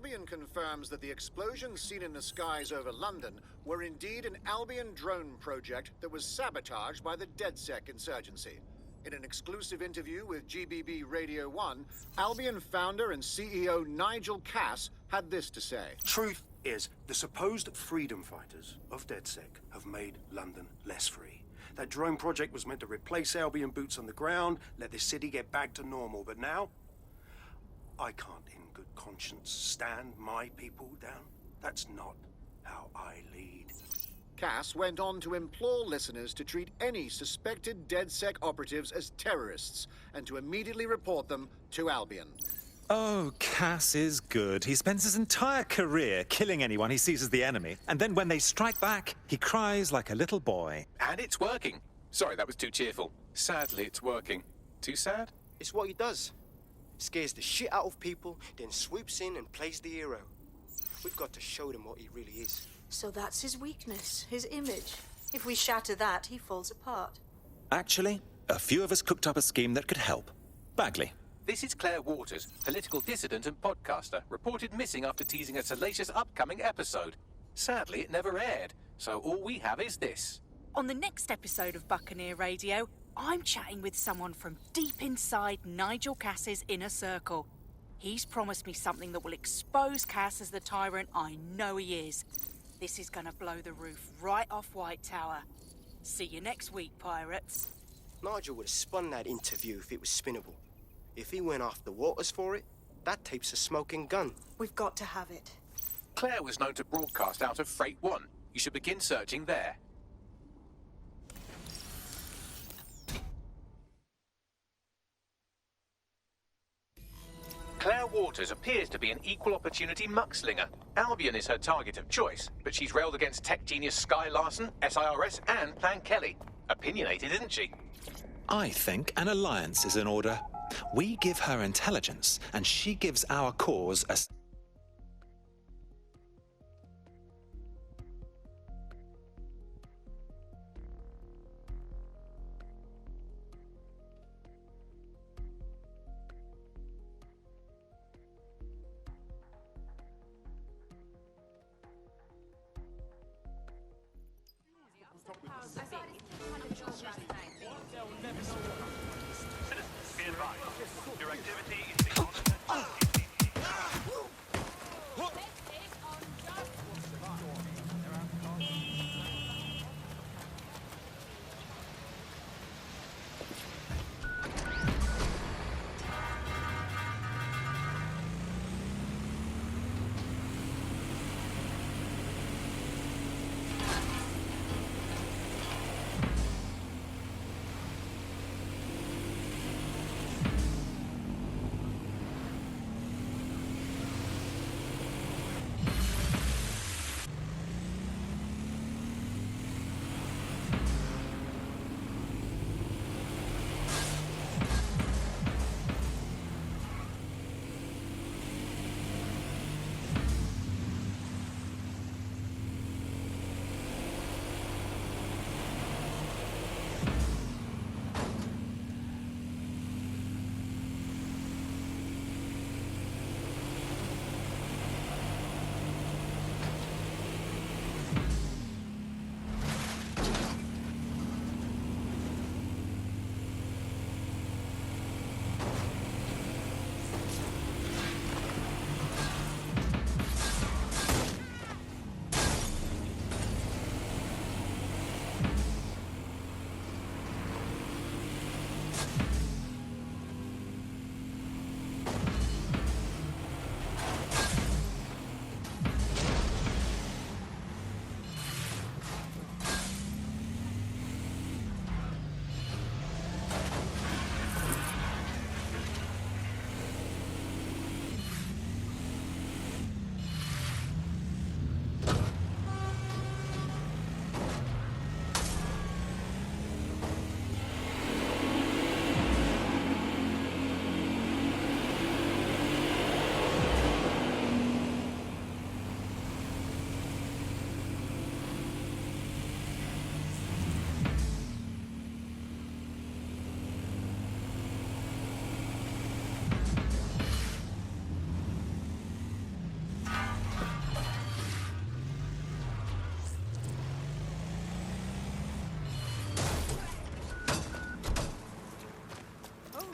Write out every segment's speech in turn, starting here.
Albion confirms that the explosions seen in the skies over London were indeed an Albion drone project that was sabotaged by the DedSec insurgency. In an exclusive interview with GBB Radio 1, Albion founder and CEO Nigel Cass had this to say. Truth is, the supposed freedom fighters of DedSec have made London less free. That drone project was meant to replace Albion boots on the ground, let the city get back to normal, but now I can't in good conscience stand my people down. That's not how I lead. Cass went on to implore listeners to treat any suspected DedSec operatives as terrorists and to immediately report them to Albion. Oh, Cass is good. He spends his entire career killing anyone he sees as the enemy, and then when they strike back, he cries like a little boy. And it's working. Sorry, that was too cheerful. Sadly, it's working. Too sad? It's what he does. Scares the shit out of people, then swoops in and plays the hero. We've got to show them what he really is. So that's his weakness, his image. If we shatter that, he falls apart. Actually, a few of us cooked up a scheme that could help. Bagley. This is Claire Waters, political dissident and podcaster, reported missing after teasing a salacious upcoming episode. Sadly, it never aired, so all we have is this. On the next episode of Buccaneer Radio, I'm chatting with someone from deep inside Nigel Cass's inner circle. He's promised me something that will expose Cass as the tyrant I know he is. This is gonna blow the roof right off White Tower. See you next week, pirates. Nigel would have spun that interview if it was spinnable. If he went after Waters for it, that tape's a smoking gun. We've got to have it. Claire was known to broadcast out of Freight 1. You should begin searching there. Claire Waters appears to be an equal opportunity muckslinger. Albion is her target of choice, but she's railed against tech genius Sky Larson, SIRS, and Plan Kelly. Opinionated, isn't she? I think an alliance is in order. We give her intelligence, and she gives our cause a... Your activity is the constant.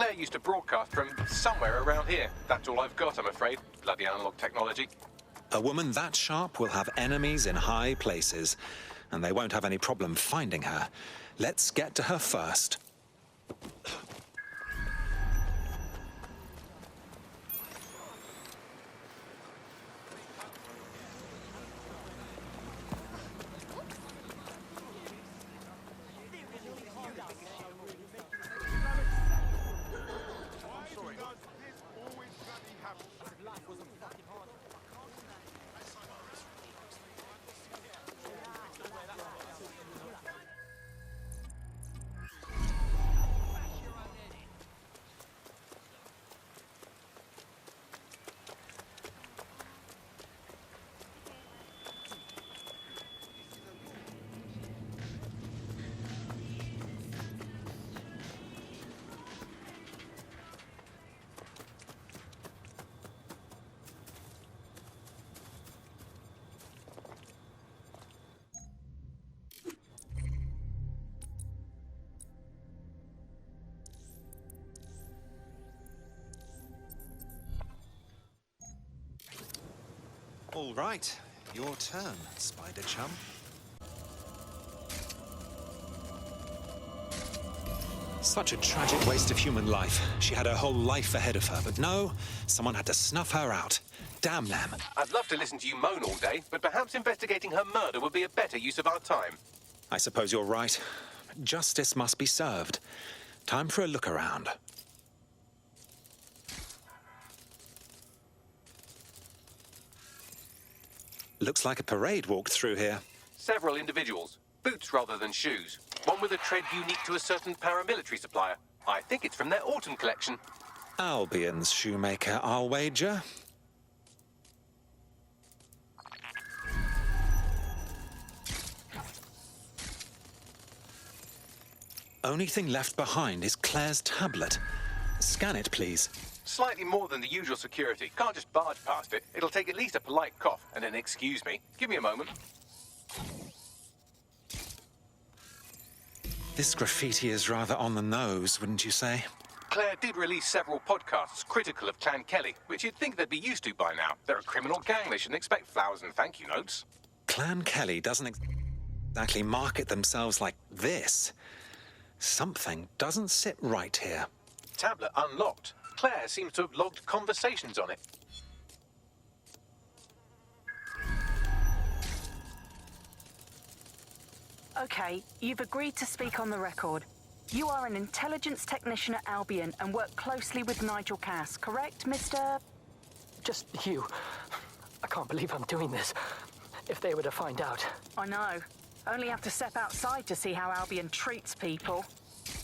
Claire used to broadcast from somewhere around here. That's all I've got, I'm afraid. Bloody analog technology. A woman that sharp will have enemies in high places, and they won't have any problem finding her. Let's get to her first. All right, your turn, Spider Chum. Such a tragic waste of human life. She had her whole life ahead of her, but no, someone had to snuff her out. Damn them. I'd love to listen to you moan all day, but perhaps investigating her murder would be a better use of our time. I suppose you're right. Justice must be served. Time for a look around. Looks like a parade walked through here. Several individuals. Boots rather than shoes. One with a tread unique to a certain paramilitary supplier. I think it's from their autumn collection. Albion's shoemaker, I'll wager. Only thing left behind is Claire's tablet. Scan it, please. Slightly more than the usual security. Can't just barge past it. It'll take at least a polite cough and an excuse me. Give me a moment. This graffiti is rather on the nose, wouldn't you say? Claire did release several podcasts critical of Clan Kelly, which you'd think they'd be used to by now. They're a criminal gang. They shouldn't expect flowers and thank you notes. Clan Kelly doesn't exactly market themselves like this. Something doesn't sit right here. Tablet unlocked. Claire seems to have logged conversations on it. Okay, you've agreed to speak on the record. You are an intelligence technician at Albion and work closely with Nigel Cass, correct, Mr...? Just you. I can't believe I'm doing this. If they were to find out. I know. Only have to step outside to see how Albion treats people.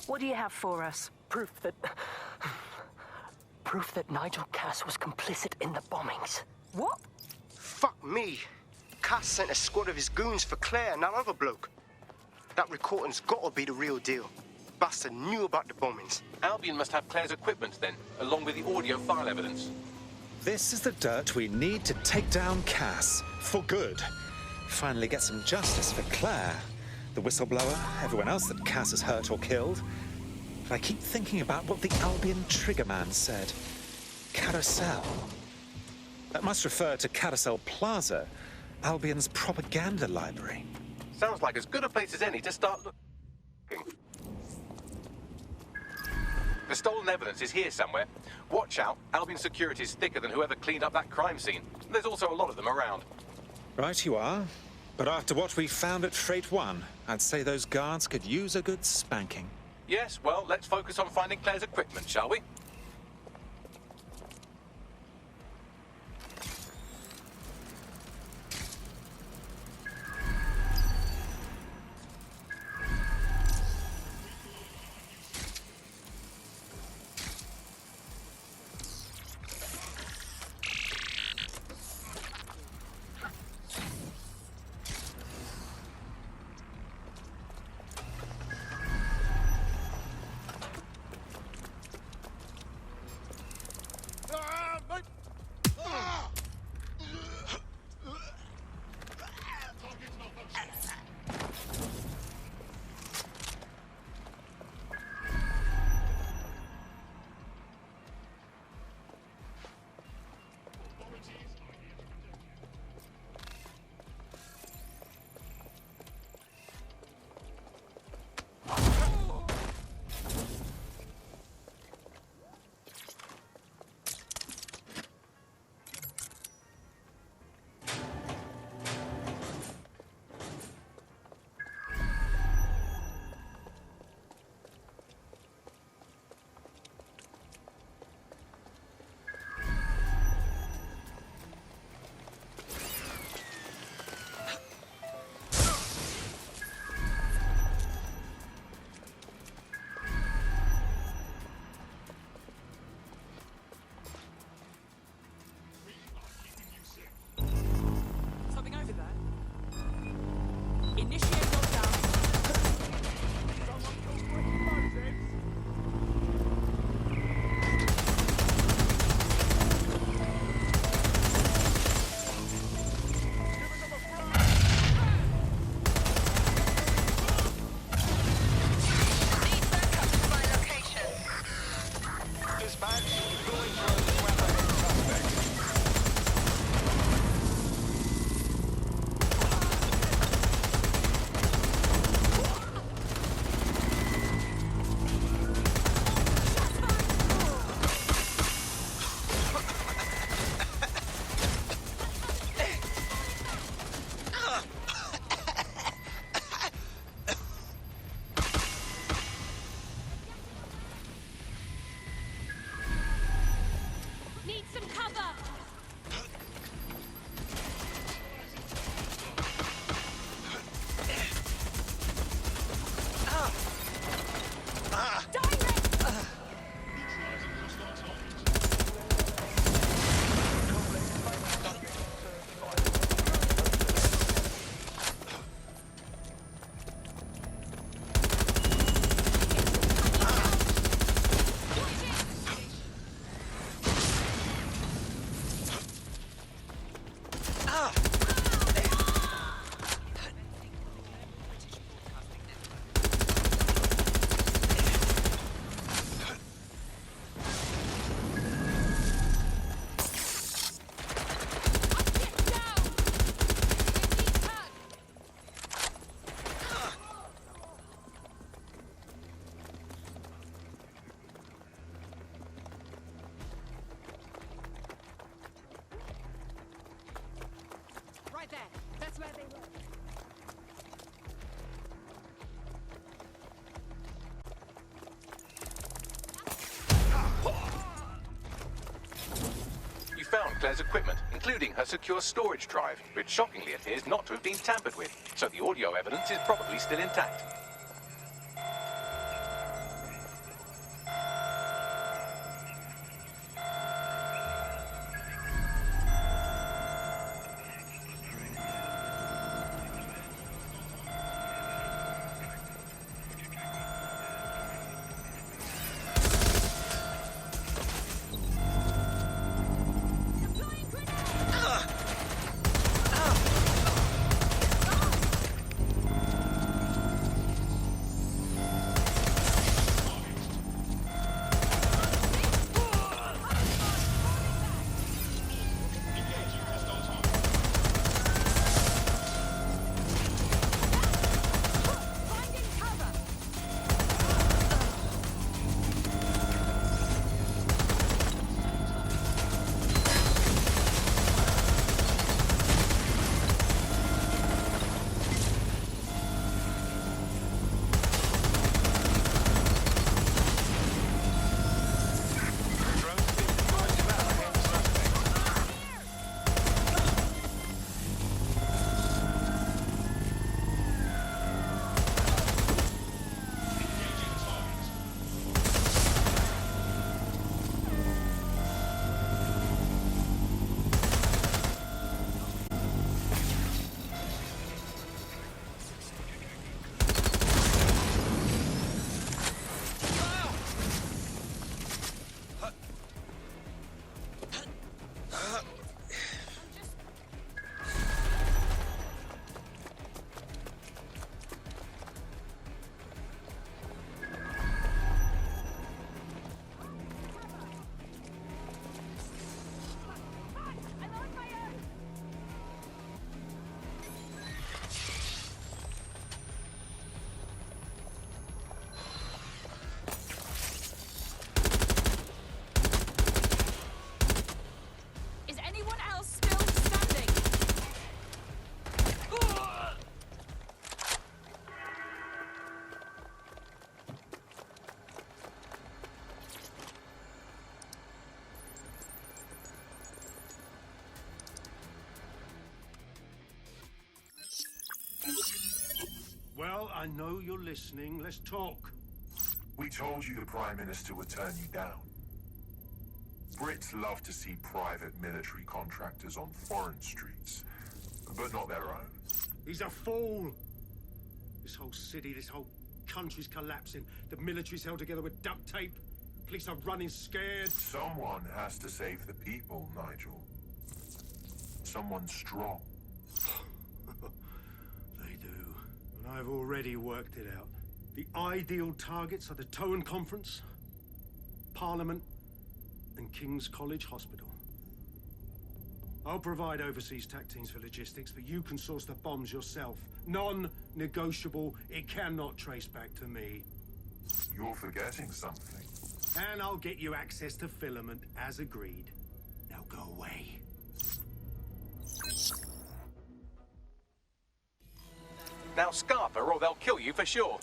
What do you have for us? Proof that Nigel Cass was complicit in the bombings. What? Fuck me. Cass sent a squad of his goons for Claire and that other bloke. That recording's gotta be the real deal. Bastard knew about the bombings. Albion must have Claire's equipment then, along with the audio file evidence. This is the dirt we need to take down Cass. For good. Finally get some justice for Claire, the whistleblower, everyone else that Cass has hurt or killed. But I keep thinking about what the Albion triggerman said. Carousel. That must refer to Carousel Plaza, Albion's propaganda library. Sounds like as good a place as any to start looking. The stolen evidence is here somewhere. Watch out, Albion security is thicker than whoever cleaned up that crime scene. There's also a lot of them around. Right you are. But after what we found at Freight 1, I'd say those guards could use a good spanking. Yes, well, let's focus on finding Claire's equipment, shall we? equipment, including her secure storage drive, which shockingly appears not to have been tampered with, so the audio evidence is probably still intact. Well, I know you're listening. Let's talk. We told you the Prime Minister would turn you down. Brits love to see private military contractors on foreign streets, but not their own. He's a fool. This whole city, this whole country's collapsing. The military's held together with duct tape. Police are running scared. Someone has to save the people, Nigel. Someone strong. They do. And I've already worked it out. The ideal targets are the Towan Conference, Parliament, and King's College Hospital. I'll provide overseas tac teams for logistics, but you can source the bombs yourself. Non-negotiable. It cannot trace back to me. You're forgetting something. And I'll get you access to filament, as agreed. Now go away. Now scarf her or they'll kill you for sure.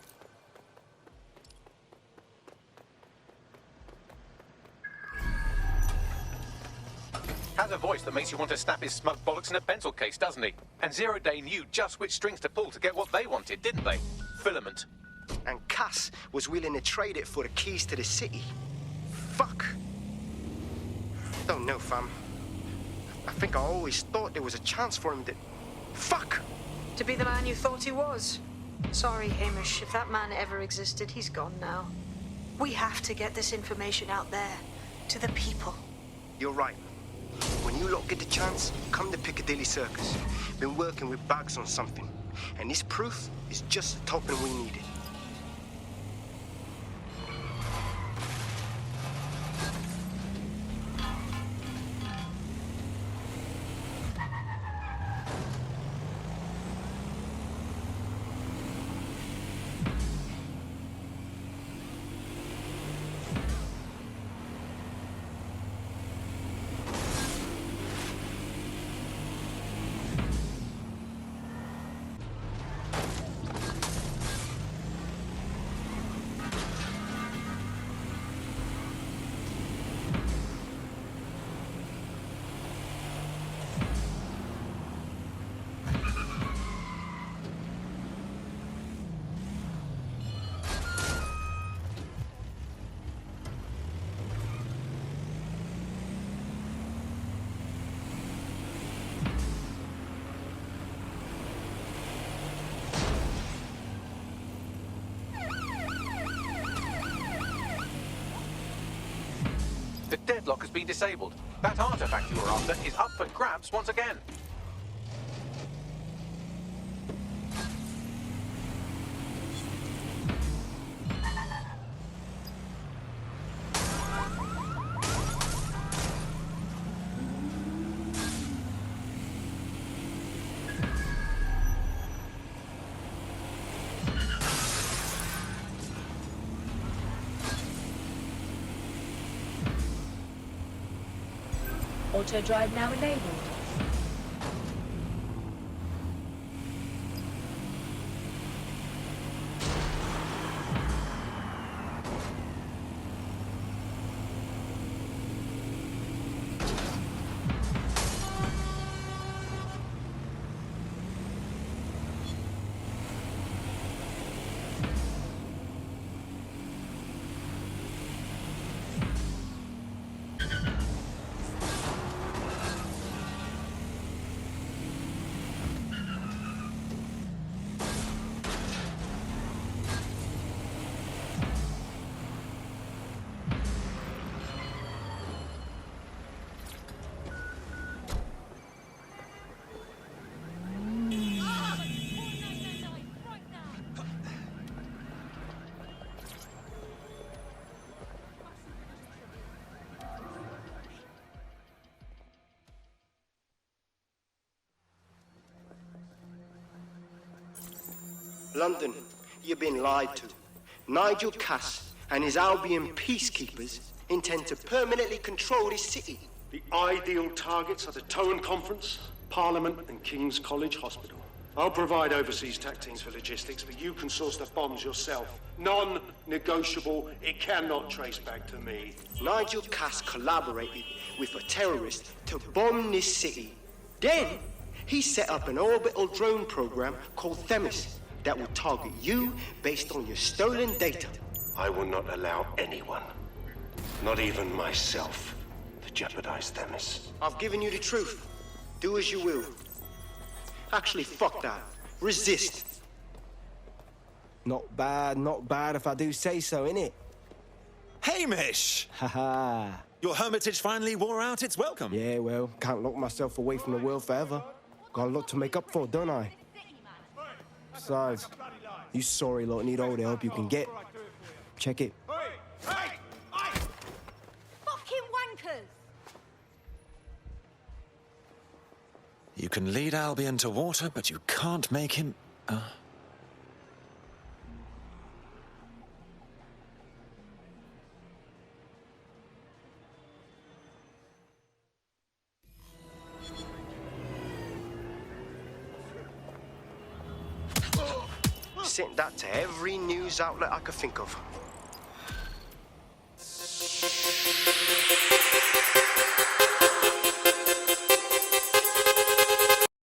Has a voice that makes you want to snap his smug bollocks in a pencil case, doesn't he? And Zero Day knew just which strings to pull to get what they wanted, didn't they? Filament. And Cass was willing to trade it for the keys to the city. Fuck. Don't know, fam. I think I always thought there was a chance for him to... Fuck! To be the man you thought he was. Sorry, Hamish. If that man ever existed, he's gone now. We have to get this information out there, to the people. You're right. When you lot get the chance, come to Piccadilly Circus. Been working with Bags on something. And this proof is just the token we needed. The deadlock has been disabled. That artifact you were after is up for grabs once again. Auto drive now enabled. London, you've been lied to. Nigel Cass and his Albion peacekeepers intend to permanently control this city. The ideal targets are the Towan Conference, Parliament, and King's College Hospital. I'll provide overseas tech teams for logistics, but you can source the bombs yourself. Non-negotiable. It cannot trace back to me. Nigel Cass collaborated with a terrorist to bomb this city. Then, he set up an orbital drone program called Themis that will target you based on your stolen data. I will not allow anyone, not even myself, to jeopardize Themis. I've given you the truth. Do as you will. Actually, fuck that. Resist. Not bad if I do say so, innit? Hamish! Haha. Your hermitage finally wore out its welcome. Yeah, well, can't lock myself away from the world forever. Got a lot to make up for, don't I? Besides, you sorry lot need all the help you can get. Check it. Fucking wankers! You can lead Albion to water, but you can't make him... Sent that to every news outlet I could think of.